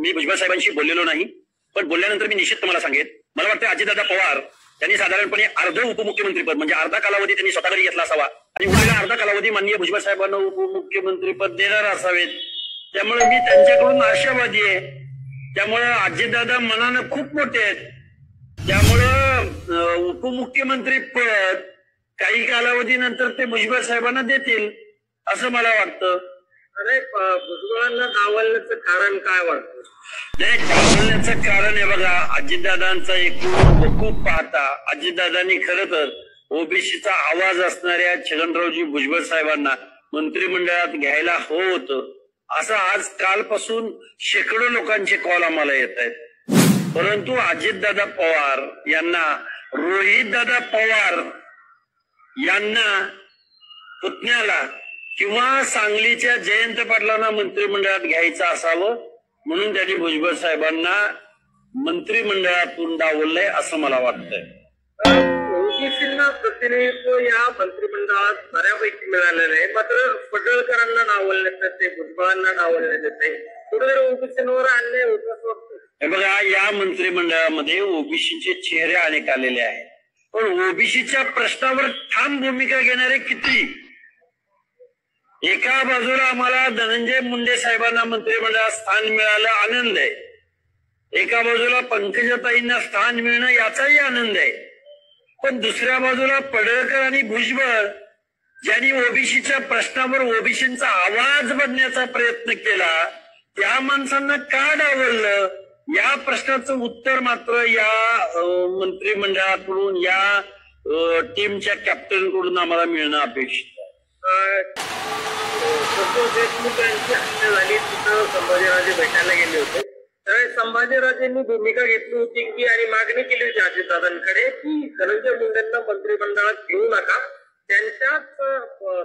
मी भुजबळ साहेबांशी बोललेलो नाही, पण बोलल्यानंतर मी निश्चित तुम्हाला सांगेन. मला वाटतं अजितदादा पवार त्यांनी साधारणपणे अर्ध उपमुख्यमंत्रीपद म्हणजे अर्धा कालावधी त्यांनी स्वतःकडे घेतला असावा आणि उरलेला अर्धा कालावधी माननीय भुजबळ साहेबांना उपमुख्यमंत्रीपद देणार असावेत. त्यामुळे मी त्यांच्याकडून आशावादी आहे. त्यामुळे अजितदादा मनानं खूप मोठे आहेत. त्यामुळं उपमुख्यमंत्री पद काही कालावधीनंतर ते भुजबळ साहेबांना देतील असं मला वाटतं. अरे भुजबळांना डावलण्याचं कारण काय वाटतं? नाही, डावलण्याचं कारण आहे बघा, अजितदादांचा एकूण वकूफ पाहता अजितदादांनी खरं तर ओबीसीचा आवाज असणाऱ्या छगनरावजी भुजबळ साहेबांना मंत्रिमंडळात घ्यायला हवं होतं. असं आज कालपासून शेकडो लोकांचे कॉल आम्हाला येत आहेत. परंतु अजितदादा पवार यांना रोहितदादा पवार यांना पुतण्याला किंवा सांगलीच्या जयंत पाटलांना मंत्रिमंडळात घ्यायचं असावं म्हणून त्यांनी भुजबळ साहेबांना मंत्रिमंडळातून डावललंय असं मला वाटतंय. ओबीसींना प्रतिनिधित्व या मंत्रिमंडळात बऱ्यापैकी मिळालेलं आहे, मात्र पडळकरांना डावलण्यात येते, भुजबळांना डावलण्यात येते. कुठेतरी ओबीसींवर अन्याय होत असं वाटतं. हे बघा, या मंत्रिमंडळामध्ये ओबीसीचे चेहरे अनेक आलेले आहेत, पण ओबीसीच्या प्रश्नावर ठाम भूमिका घेणारे किती? एका बाजूला आम्हाला धनंजय मुंडे साहेबांना मंत्रिमंडळात स्थान मिळालं, आनंद आहे. एका बाजूला पंकजाताईंना स्थान मिळणं याचाही आनंद आहे. पण दुसऱ्या बाजूला पडळकर आणि भुजबळ ज्यांनी ओबीसीच्या प्रश्नावर ओबीसींचा आवाज बनण्याचा प्रयत्न केला, त्या माणसांना का डावललं या प्रश्नाचं उत्तर मात्र या मंत्रिमंडळाकडून या टीमच्या कॅप्टनकडून आम्हाला मिळणं अपेक्षित आहे. संतोष देशमुख यांची हत्या झाली, तिथं संभाजीराजे भेटायला गेले होते. त्यावेळेस संभाजीराजेंनी भूमिका घेतली होती की आणि मागणी केली होती अजितदादांकडे की धनंजय मुंडेंना मंत्रिमंडळात घेऊ नका, त्यांच्याच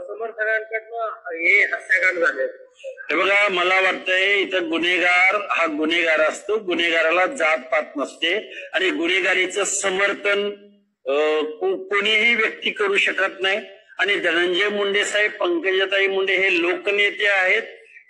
समर्थकांकडनं हे हत्याकांड झाले. हे बघा, मला वाटतंय इथं गुन्हेगार हा गुन्हेगार असतो, गुन्हेगाराला जात पात नसते आणि गुन्हेगारीचं समर्थन कोणीही व्यक्ती करू शकत नाही. आणि धनंजय मुंडे साहेब, पंकजाताई मुंडे हे लोकनेते आहेत.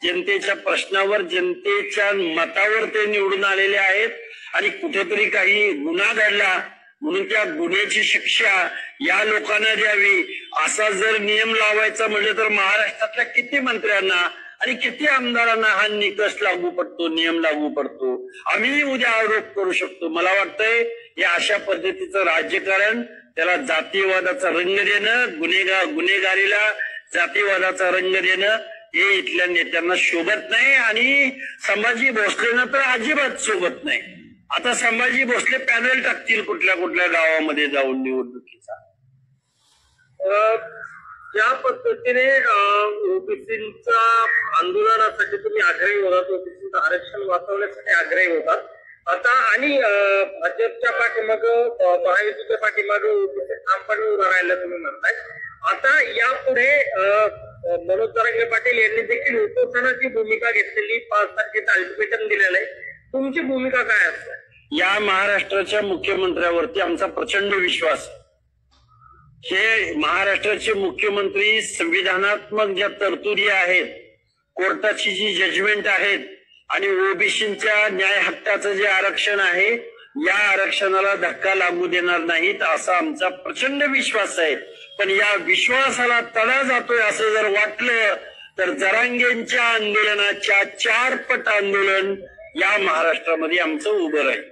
जनतेच्या प्रश्नावर, जनतेच्या मतावर ते निवडून आलेले आहेत आणि कुठेतरी काही गुन्हा घडला म्हणून त्या गुन्ह्याची शिक्षा या लोकांना द्यावी असा जर नियम लावायचा म्हटलं तर महाराष्ट्रातल्या किती मंत्र्यांना आणि किती आमदारांना हा निकष लागू पडतो, नियम लागू पडतो. आम्ही उद्या आरोप करू शकतो. मला वाटतंय या अशा पद्धतीचं राजकारण, त्याला जातीयवादाचा रंग देणं, गुन्हेगारीला जातीयवादाचा रंग देणं हे इथल्या नेत्यांना शोभत नाही आणि संभाजी भोसलेंना तर अजिबात शोभत नाही. आता संभाजी भोसले पॅनल टाकतील कुठल्या कुठल्या गावामध्ये जाऊन निवडणुकीचा. ज्या पद्धतीने ओबीसींच्या आंदोलनासाठी तुम्ही आग्रही होतात, ओबीसीचं आरक्षण वाचवण्यासाठी आग्रही होतात, आता आणि भाजपच्या पाठीमागं, महायुतीच्या पाठीमागं ओबीसी ठामपणे उभं राहायला तुम्ही म्हणताय. आता यापुढे मनोज जरांगे पाटील यांनी देखील उपोषणाची भूमिका घेतलेली, 5 तारखेचं अल्टिमेटम दिलेलं आहे. तुमची भूमिका काय असते? या महाराष्ट्राच्या मुख्यमंत्र्यावरती आमचा प्रचंड विश्वास. हे महाराष्ट्राचे मुख्यमंत्री संविधानात्मक ज्या तरतुदी आहेत, कोर्टाची जी जजमेंट आहेत आणि ओबीसींच्या न्याय हक्काचं जे आरक्षण आहे, या आरक्षणाला धक्का लागू देणार नाहीत असा आमचा प्रचंड विश्वास आहे. पण या विश्वासाला तडा जातोय असं जर वाटलं तर जरांगेंच्या आंदोलनाच्या 4 पट आंदोलन या महाराष्ट्रामध्ये आमचं उभं राहील.